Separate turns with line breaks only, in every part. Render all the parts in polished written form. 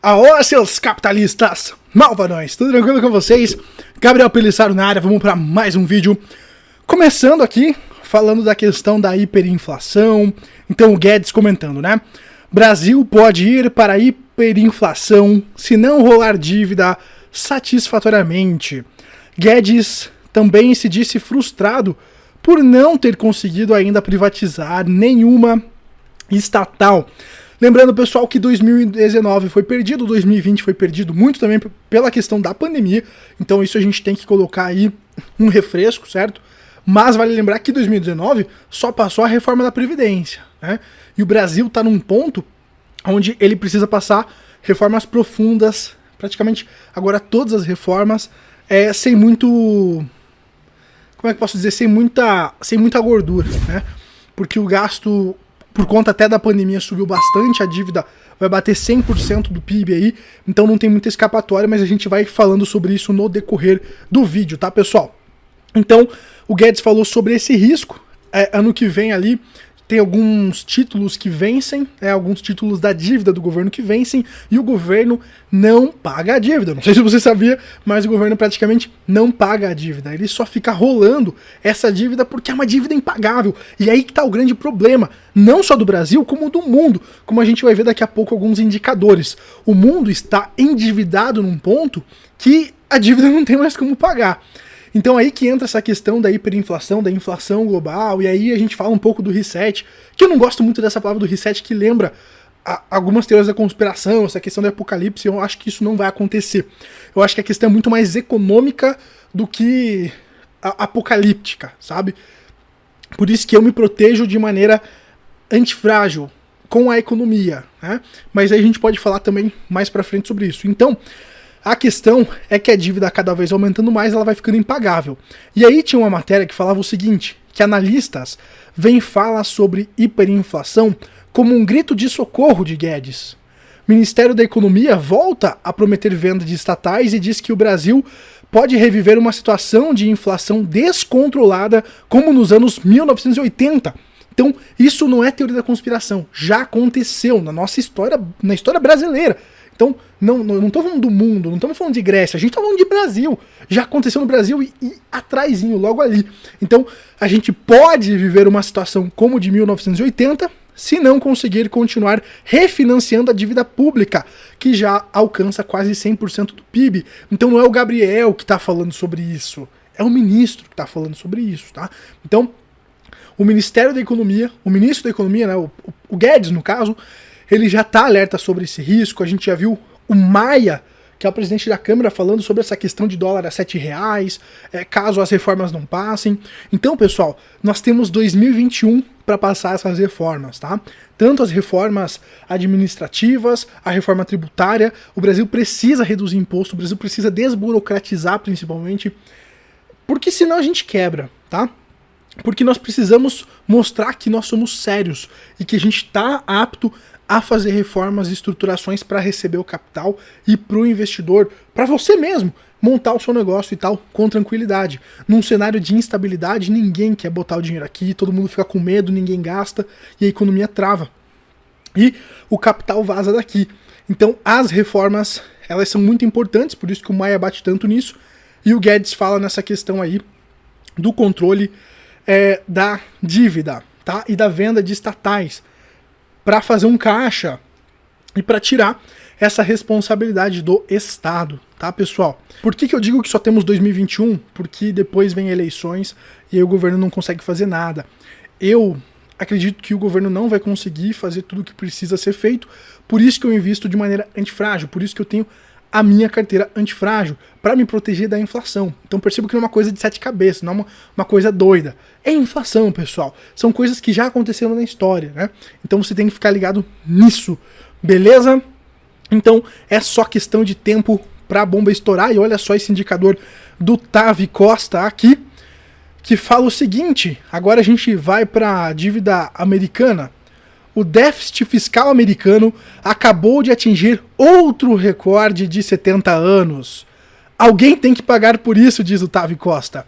Aô, seus capitalistas malvadões, tudo tranquilo com vocês? Gabriel Pelissaro na área, vamos para mais um vídeo. Começando aqui, falando da questão da hiperinflação. Então o Guedes comentando, né? Brasil pode ir para a hiperinflação se não rolar dívida satisfatoriamente. Guedes também se disse frustrado por não ter conseguido ainda privatizar nenhuma estatal. Lembrando, pessoal, que 2019 foi perdido, 2020 foi perdido muito também pela questão da pandemia, então isso a gente tem que colocar aí um refresco, certo? Mas vale lembrar que 2019 só passou a reforma da Previdência, né? E o Brasil está num ponto onde ele precisa passar reformas profundas, praticamente agora todas as reformas, sem muito... Como é que posso dizer? Sem muita gordura, né? Porque o gasto... Por conta até da pandemia subiu bastante, a dívida vai bater 100% do PIB aí, então não tem muita escapatória, mas a gente vai falando sobre isso no decorrer do vídeo, tá, pessoal? Então, o Guedes falou sobre esse risco, ano que vem ali, tem alguns títulos que vencem, alguns títulos da dívida do governo que vencem, e o governo não paga a dívida. Não sei se você sabia, mas o governo praticamente não paga a dívida. Ele só fica rolando essa dívida porque é uma dívida impagável. E aí que tá o grande problema, não só do Brasil, como do mundo. Como a gente vai ver daqui a pouco alguns indicadores. O mundo está endividado num ponto que a dívida não tem mais como pagar. Então aí que entra essa questão da hiperinflação, da inflação global, e aí a gente fala um pouco do reset, que eu não gosto muito dessa palavra do reset, que lembra algumas teorias da conspiração, essa questão do apocalipse. Eu acho que isso não vai acontecer. Eu acho que a questão é muito mais econômica do que apocalíptica, sabe? Por isso que eu me protejo de maneira antifrágil com a economia, né? Mas aí a gente pode falar também mais pra frente sobre isso. Então, a questão é que a dívida cada vez aumentando mais, ela vai ficando impagável. E aí tinha uma matéria que falava o seguinte, que analistas vêm falar sobre hiperinflação como um grito de socorro de Guedes. O Ministério da Economia volta a prometer venda de estatais e diz que o Brasil pode reviver uma situação de inflação descontrolada como nos anos 1980. Então, isso não é teoria da conspiração, já aconteceu na nossa história, na história brasileira. Então, não estamos falando do mundo, não estamos falando de Grécia, a gente está falando de Brasil. Já aconteceu no Brasil e atrasinho, logo ali. Então, a gente pode viver uma situação como de 1980 se não conseguir continuar refinanciando a dívida pública, que já alcança quase 100% do PIB. Então, não é o Gabriel que está falando sobre isso, é o ministro que está falando sobre isso, tá? Então, o Ministério da Economia, o ministro da Economia, né, o Guedes, no caso, ele já está alerta sobre esse risco. A gente já viu o Maia, que é o presidente da Câmara, falando sobre essa questão de dólar a R$7, caso as reformas não passem. Então, pessoal, nós temos 2021 para passar essas reformas, tá? Tanto as reformas administrativas, a reforma tributária. O Brasil precisa reduzir imposto, o Brasil precisa desburocratizar, principalmente, porque senão a gente quebra, tá? Porque nós precisamos mostrar que nós somos sérios e que a gente está apto a fazer reformas e estruturações para receber o capital e para o investidor, para você mesmo, montar o seu negócio e tal, com tranquilidade. Num cenário de instabilidade, ninguém quer botar o dinheiro aqui, todo mundo fica com medo, ninguém gasta e a economia trava. E o capital vaza daqui. Então as reformas, elas são muito importantes, por isso que o Maia bate tanto nisso, e o Guedes fala nessa questão aí do controle da dívida, tá? E da venda de estatais, para fazer um caixa e para tirar essa responsabilidade do Estado, tá, pessoal? Por que eu digo que só temos 2021? Porque depois vem eleições e aí o governo não consegue fazer nada. Eu acredito que o governo não vai conseguir fazer tudo o que precisa ser feito, por isso que eu invisto de maneira antifrágil, por isso que eu tenho a minha carteira antifrágil, para me proteger da inflação. Então percebo que não é uma coisa de 7 cabeças, não é uma coisa doida. É inflação, pessoal. São coisas que já aconteceram na história, né? Então você tem que ficar ligado nisso, beleza? Então é só questão de tempo para a bomba estourar. E olha só esse indicador do Tavi Costa aqui, que fala o seguinte, agora a gente vai para a dívida americana. O déficit fiscal americano acabou de atingir outro recorde de 70 anos. Alguém tem que pagar por isso, diz o Tavi Costa.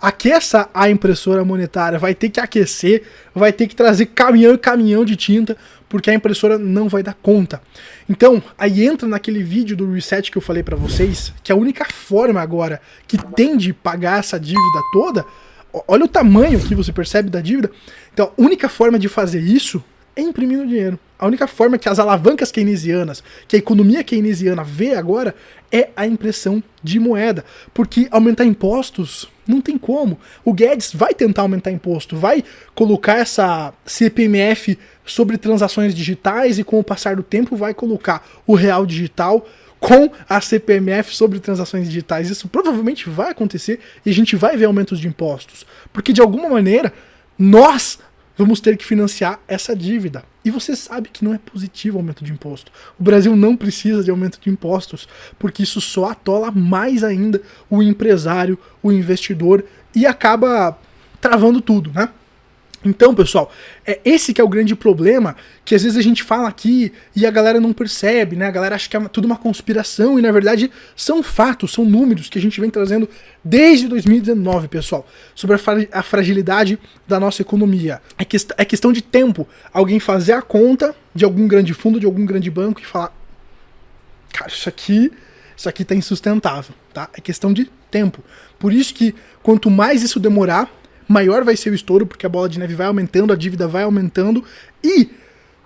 Aqueça a impressora monetária, vai ter que aquecer, vai ter que trazer caminhão e caminhão de tinta, porque a impressora não vai dar conta. Então, aí entra naquele vídeo do reset que eu falei pra vocês, que a única forma agora que tem de pagar essa dívida toda, olha o tamanho que você percebe da dívida, então a única forma de fazer isso é imprimindo dinheiro. A única forma que as alavancas keynesianas, que a economia keynesiana vê agora, é a impressão de moeda. Porque aumentar impostos não tem como. O Guedes vai tentar aumentar imposto, vai colocar essa CPMF sobre transações digitais e com o passar do tempo vai colocar o real digital com a CPMF sobre transações digitais. Isso provavelmente vai acontecer e a gente vai ver aumentos de impostos. Porque de alguma maneira nós vamos ter que financiar essa dívida. E você sabe que não é positivo o aumento de imposto. O Brasil não precisa de aumento de impostos, porque isso só atola mais ainda o empresário, o investidor, e acaba travando tudo, né? Então, pessoal, é esse que é o grande problema, que às vezes a gente fala aqui e a galera não percebe, né? A galera acha que é tudo uma conspiração e, na verdade, são fatos, são números que a gente vem trazendo desde 2019, pessoal, sobre a fragilidade da nossa economia. É questão de tempo alguém fazer a conta de algum grande fundo, de algum grande banco e falar: cara, isso aqui tá insustentável, tá? É questão de tempo. Por isso que quanto mais isso demorar, maior vai ser o estouro, porque a bola de neve vai aumentando, a dívida vai aumentando, e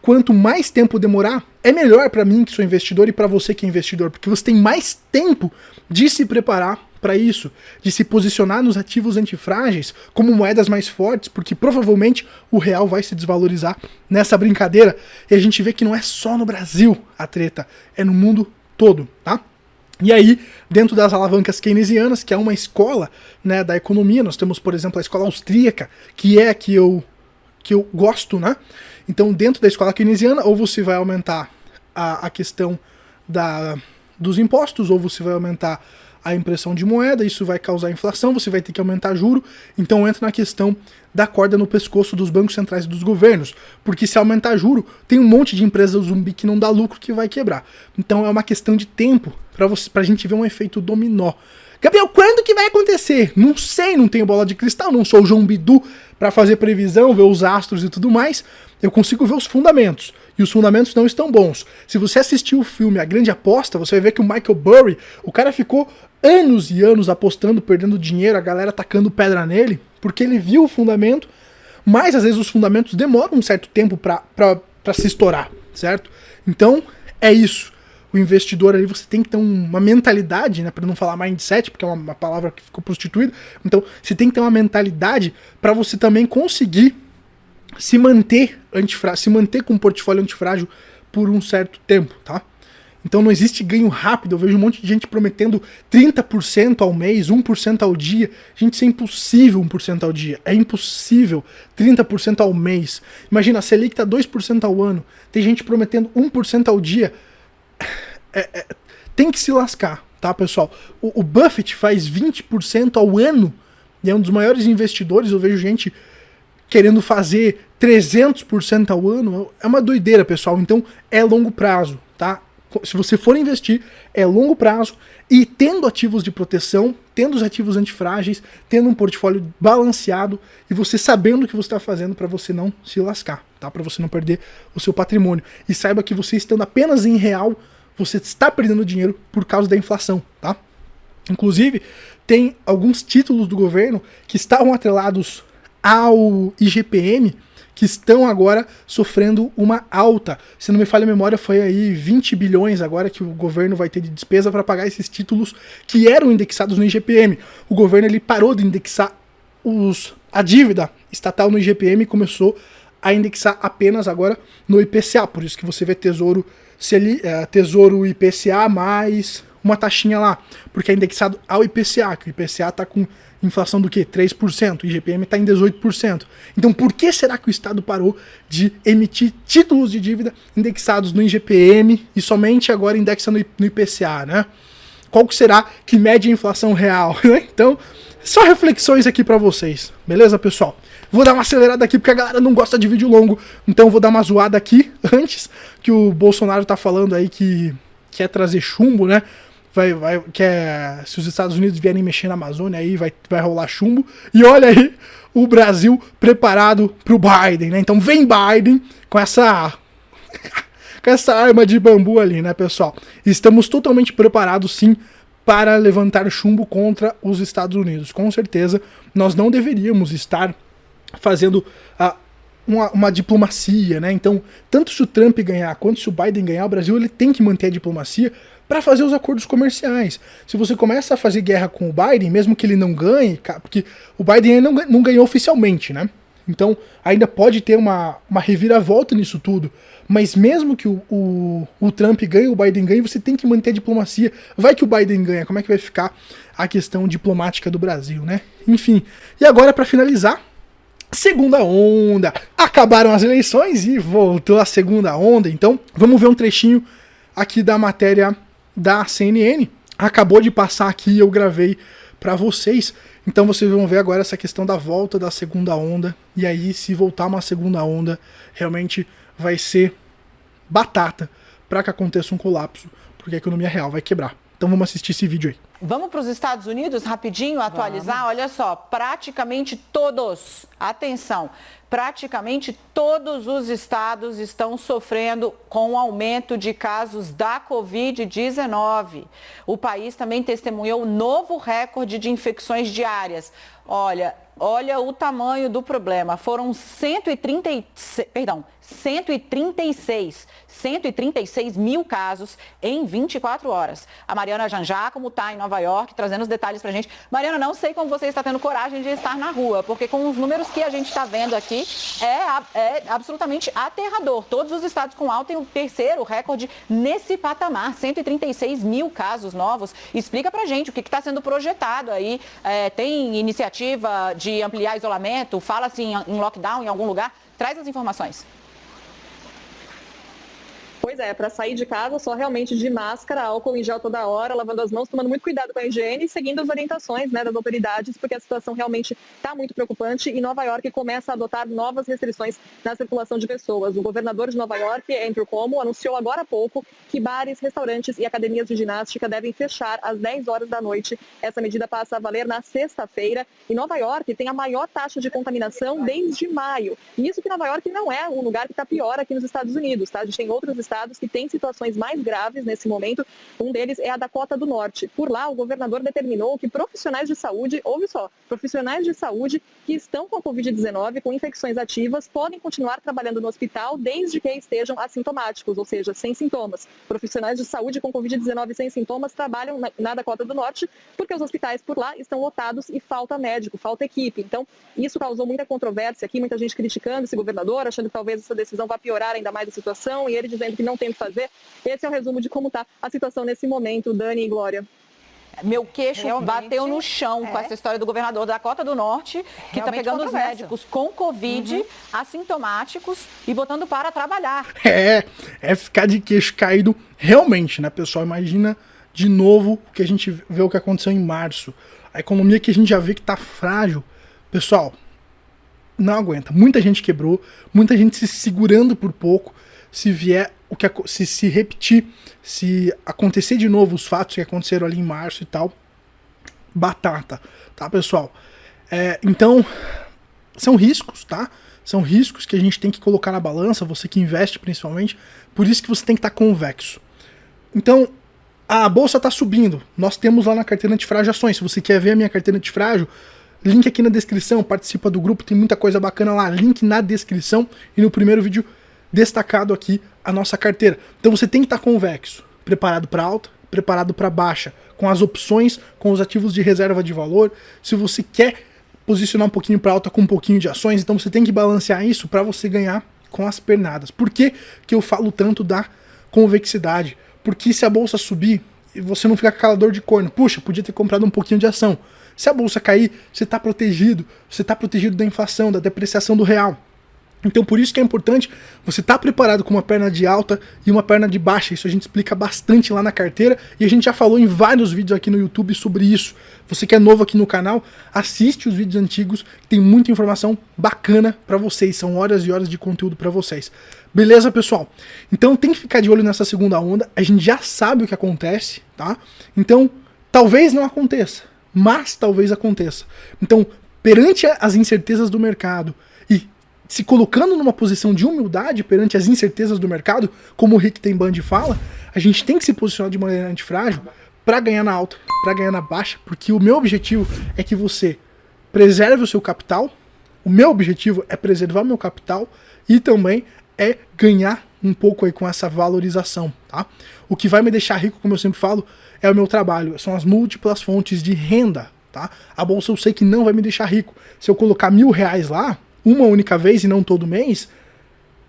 quanto mais tempo demorar, é melhor para mim que sou investidor e para você que é investidor, porque você tem mais tempo de se preparar para isso, de se posicionar nos ativos antifrágeis como moedas mais fortes, porque provavelmente o real vai se desvalorizar nessa brincadeira, e a gente vê que não é só no Brasil a treta, é no mundo todo, tá? E aí, dentro das alavancas keynesianas, que é uma escola, né, da economia, nós temos, por exemplo, a escola austríaca, que é a que eu gosto, né? Então, dentro da escola keynesiana, ou você vai aumentar a questão dos impostos, ou você vai aumentar a impressão de moeda, isso vai causar inflação, você vai ter que aumentar juro, então entra na questão da corda no pescoço dos bancos centrais e dos governos, porque se aumentar juro, tem um monte de empresa zumbi que não dá lucro que vai quebrar. Então é uma questão de tempo pra gente ver um efeito dominó. Gabriel, quando que vai acontecer? Não sei, não tenho bola de cristal, não sou o João Bidu para fazer previsão, ver os astros e tudo mais. Eu consigo ver os fundamentos, e os fundamentos não estão bons. Se você assistiu o filme A Grande Aposta, você vai ver que o Michael Burry, o cara ficou anos e anos apostando, perdendo dinheiro, a galera tacando pedra nele, porque ele viu o fundamento, mas às vezes os fundamentos demoram um certo tempo pra se estourar, certo? Então, é isso. O investidor ali, você tem que ter uma mentalidade, né, para não falar mindset, porque é uma palavra que ficou prostituída. Então, você tem que ter uma mentalidade para você também conseguir se manter com um portfólio antifrágil por um certo tempo, tá? Então não existe ganho rápido. Eu vejo um monte de gente prometendo 30% ao mês, 1% ao dia. Gente, isso é impossível, 1% ao dia. É impossível 30% ao mês. Imagina, a Selic tá 2% ao ano. Tem gente prometendo 1% ao dia. Tem que se lascar, tá, pessoal? O Buffett faz 20% ao ano e é um dos maiores investidores. Eu vejo gente querendo fazer 300% ao ano. É uma doideira, pessoal. Então é longo prazo, tá? Se você for investir, é longo prazo e tendo ativos de proteção, tendo os ativos antifrágeis, tendo um portfólio balanceado e você sabendo o que você está fazendo para você não se lascar, tá? Para você não perder o seu patrimônio. E saiba que você estando apenas em real, você está perdendo dinheiro por causa da inflação, tá? Inclusive, tem alguns títulos do governo que estavam atrelados ao IGPM, que estão agora sofrendo uma alta. Se não me falha a memória, foi aí 20 bilhões agora que o governo vai ter de despesa para pagar esses títulos que eram indexados no IGPM. O governo ele parou de indexar a dívida estatal no IGPM e começou a indexar apenas agora no IPCA. Por isso que você vê Tesouro IPCA mais uma taxinha lá, porque é indexado ao IPCA, que o IPCA está com inflação do quê? 3%, o IGPM está em 18%. Então por que será que o Estado parou de emitir títulos de dívida indexados no IGPM e somente agora indexa no IPCA, né? Qual que será que mede a inflação real? Então, só reflexões aqui para vocês, beleza, pessoal? Vou dar uma acelerada aqui porque a galera não gosta de vídeo longo, então vou dar uma zoada aqui antes, que o Bolsonaro tá falando aí que quer trazer chumbo, né? Se os Estados Unidos vierem mexer na Amazônia, aí vai rolar chumbo. E olha aí o Brasil preparado pro Biden, né? Então vem Biden com essa com essa arma de bambu ali, né, pessoal? Estamos totalmente preparados, sim, para levantar chumbo contra os Estados Unidos. Com certeza, nós não deveríamos estar fazendo uma diplomacia, né? Então, tanto se o Trump ganhar quanto se o Biden ganhar, o Brasil ele tem que manter a diplomacia para fazer os acordos comerciais. Se você começa a fazer guerra com o Biden, mesmo que ele não ganhe, porque o Biden ainda não ganhou oficialmente, né? Então, ainda pode ter uma reviravolta nisso tudo. Mas mesmo que o Trump ganhe, o Biden ganhe, você tem que manter a diplomacia. Vai que o Biden ganha, como é que vai ficar a questão diplomática do Brasil, né? Enfim, e agora para finalizar, segunda onda. Acabaram as eleições e voltou a segunda onda. Então, vamos ver um trechinho aqui da matéria da CNN. Acabou de passar aqui, eu gravei para vocês. Então vocês vão ver agora essa questão da volta da segunda onda. E aí, se voltar uma segunda onda, realmente vai ser batata para que aconteça um colapso, porque a economia real vai quebrar. Então vamos assistir esse vídeo aí.
Vamos para os Estados Unidos rapidinho atualizar? Vamos. Olha só, praticamente todos, atenção, praticamente todos os estados estão sofrendo com o aumento de casos da Covid-19. O país também testemunhou um novo recorde de infecções diárias. Olha o tamanho do problema. Foram 136 mil casos em 24 horas. A Mariana Janjacomo está em Nova York, trazendo os detalhes para a gente. Mariana, não sei como você está tendo coragem de estar na rua, porque com os números que a gente está vendo aqui, é absolutamente aterrador. Todos os estados com alta têm o terceiro recorde nesse patamar, 136 mil casos novos. Explica para a gente o que está sendo projetado aí. Tem iniciativa de ampliar isolamento? Fala-se em lockdown em algum lugar? Traz as informações.
Pois é, para sair de casa só realmente de máscara, álcool em gel toda hora, lavando as mãos, tomando muito cuidado com a higiene e seguindo as orientações, né, das autoridades, porque a situação realmente está muito preocupante e Nova York começa a adotar novas restrições na circulação de pessoas. O governador de Nova York, Andrew Cuomo, anunciou agora há pouco que bares, restaurantes e academias de ginástica devem fechar às 10 horas da noite. Essa medida passa a valer na sexta-feira e Nova York tem a maior taxa de contaminação desde maio. E isso que Nova York não é um lugar que está pior aqui nos Estados Unidos, tá? A gente tem outros estados que têm situações mais graves nesse momento. Um deles é a Dakota do Norte. Por lá, o governador determinou que profissionais de saúde, ouve só, profissionais de saúde que estão com a Covid-19, com infecções ativas, podem continuar trabalhando no hospital desde que estejam assintomáticos, ou seja, sem sintomas. Profissionais de saúde com Covid-19 sem sintomas trabalham na Dakota do Norte porque os hospitais por lá estão lotados e falta médico, falta equipe. Então, isso causou muita controvérsia aqui, muita gente criticando esse governador, achando que talvez essa decisão vá piorar ainda mais a situação e ele dizendo que não tem o que fazer. Esse é o resumo de como está a situação nesse momento, Dani e Glória.
Meu queixo bateu no chão com essa história do governador da Dakota do Norte, que está pegando os médicos com Covid, assintomáticos e botando para trabalhar.
É ficar de queixo caído realmente, né, pessoal? Imagina de novo o que a gente vê o que aconteceu em março. A economia que a gente já vê que está frágil. Pessoal, não aguenta. Muita gente quebrou, muita gente se segurando por pouco. Se vier se repetir, se acontecer de novo os fatos que aconteceram ali em março e tal, batata, tá, pessoal? Então, são riscos, tá? São riscos que a gente tem que colocar na balança, você que investe principalmente, por isso que você tem que estar convexo. Então, a bolsa está subindo, nós temos lá na carteira antifrágil ações, se você quer ver a minha carteira antifrágil, link aqui na descrição, participa do grupo, tem muita coisa bacana lá, link na descrição e no primeiro vídeo destacado aqui a nossa carteira. Então você tem que estar convexo, preparado para alta, preparado para baixa, com as opções, com os ativos de reserva de valor. Se você quer posicionar um pouquinho para alta com um pouquinho de ações, então você tem que balancear isso para você ganhar com as pernadas. Por que que eu falo tanto da convexidade? Porque se a bolsa subir, você não fica com aquela dor de corno. Puxa, podia ter comprado um pouquinho de ação. Se a bolsa cair, você está protegido da inflação, da depreciação do real. Então por isso que é importante você estar preparado com uma perna de alta e uma perna de baixa. Isso a gente explica bastante lá na carteira e a gente já falou em vários vídeos aqui no YouTube sobre isso. Você que é novo aqui no canal, assiste os vídeos antigos, tem muita informação bacana para vocês, são horas e horas de conteúdo para vocês. Beleza, pessoal? Então tem que ficar de olho nessa segunda onda, a gente já sabe o que acontece, tá? Então talvez não aconteça, mas talvez aconteça. Então, perante as incertezas do mercado e se colocando numa posição de humildade perante as incertezas do mercado, como o Rick Ten Bundy fala, a gente tem que se posicionar de maneira antifrágil para ganhar na alta, para ganhar na baixa, porque o meu objetivo é que você preserve o seu capital, o meu objetivo é preservar meu capital e também é ganhar um pouco aí com essa valorização, tá? O que vai me deixar rico, como eu sempre falo, é o meu trabalho, são as múltiplas fontes de renda, tá? A bolsa eu sei que não vai me deixar rico. Se eu colocar R$1.000 lá, uma única vez e não todo mês,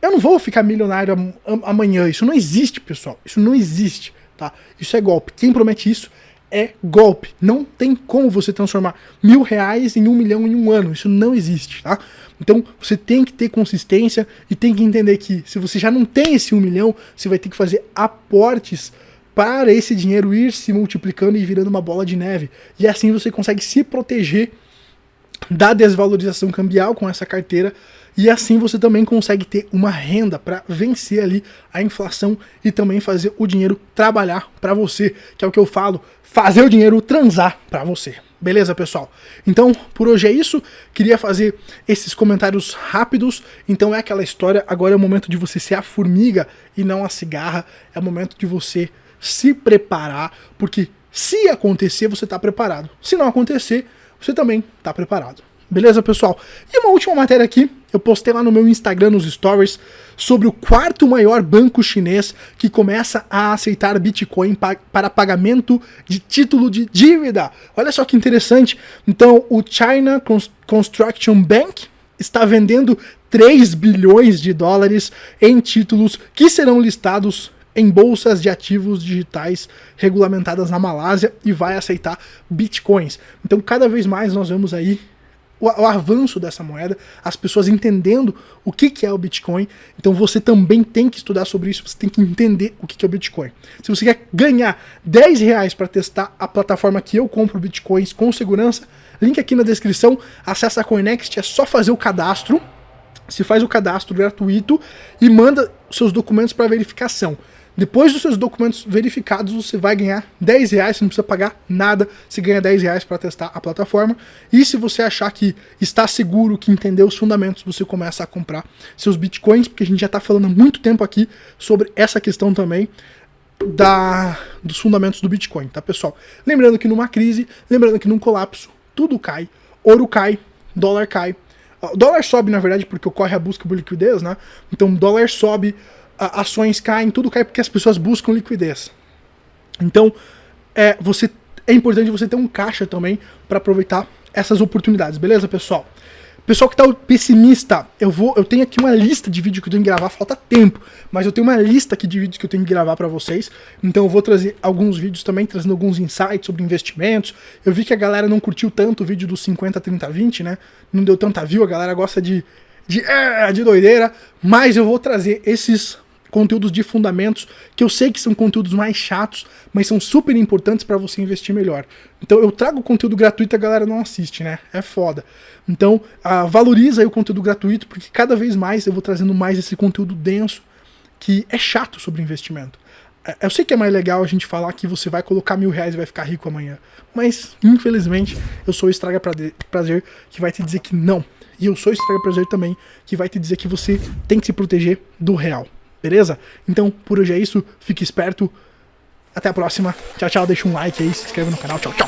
eu não vou ficar milionário amanhã. Isso não existe, pessoal. Isso não existe, tá? Isso é golpe. Quem promete isso é golpe. Não tem como você transformar R$1.000 em 1 milhão em um ano. Isso não existe, tá? Então você tem que ter consistência e tem que entender que se você já não tem esse 1 milhão, você vai ter que fazer aportes para esse dinheiro ir se multiplicando e virando uma bola de neve. E assim você consegue se proteger da desvalorização cambial com essa carteira, e assim você também consegue ter uma renda para vencer ali a inflação e também fazer o dinheiro trabalhar para você, que é o que eu falo, fazer o dinheiro transar para você. Beleza, pessoal? Então, por hoje é isso. Queria fazer esses comentários rápidos. Então é aquela história, agora é o momento de você ser a formiga e não a cigarra. É o momento de você se preparar, porque se acontecer, você está preparado. Se não acontecer, você também está preparado. Beleza, pessoal? E uma última matéria aqui, eu postei lá no meu Instagram, nos stories, sobre o quarto maior banco chinês que começa a aceitar Bitcoin para pagamento de título de dívida. Olha só que interessante. Então, o China Construction Bank está vendendo 3 bilhões de dólares em títulos que serão listados em bolsas de ativos digitais regulamentadas na Malásia e vai aceitar bitcoins. Então, cada vez mais nós vemos aí o avanço dessa moeda, as pessoas entendendo o que é o Bitcoin. Então você também tem que estudar sobre isso, você tem que entender o que é o Bitcoin. Se você quer ganhar R$10 para testar a plataforma que eu compro Bitcoins com segurança, link aqui na descrição, acessa a Coinext, é só fazer o cadastro, se faz o cadastro gratuito e manda seus documentos para verificação. Depois dos seus documentos verificados, você vai ganhar R$10, você não precisa pagar nada, você ganha R$10 para testar a plataforma. E se você achar que está seguro, que entendeu os fundamentos, você começa a comprar seus bitcoins, porque a gente já está falando há muito tempo aqui sobre essa questão também dos fundamentos do Bitcoin, tá, pessoal? Lembrando que numa crise, lembrando que num colapso, tudo cai, ouro cai, dólar cai. O dólar sobe, na verdade, porque ocorre a busca por liquidez, né? Então o dólar sobe, ações caem, tudo cai porque as pessoas buscam liquidez. Então, é importante você ter um caixa também para aproveitar essas oportunidades, beleza, pessoal? Pessoal que tá pessimista, eu tenho aqui uma lista de vídeos que eu tenho que gravar, falta tempo, mas eu tenho uma lista aqui de vídeos que eu tenho que gravar para vocês, então eu vou trazer alguns vídeos também, trazendo alguns insights sobre investimentos. Eu vi que a galera não curtiu tanto o vídeo dos 50, 30, 20, né? Não deu tanta view, a galera gosta de doideira, mas eu vou trazer esses conteúdos de fundamentos, que eu sei que são conteúdos mais chatos, mas são super importantes para você investir melhor. Então eu trago conteúdo gratuito e a galera não assiste, né? É foda. Então valoriza aí o conteúdo gratuito, porque cada vez mais eu vou trazendo mais esse conteúdo denso, que é chato sobre investimento. Eu sei que é mais legal a gente falar que você vai colocar R$1.000 e vai ficar rico amanhã, mas infelizmente eu sou o Estraga Prazer que vai te dizer que não. E eu sou o Estraga Prazer também, que vai te dizer que você tem que se proteger do real. Beleza? Então, por hoje é isso. Fique esperto. Até a próxima. Tchau, tchau. Deixa um like aí, se inscreve no canal. Tchau, tchau.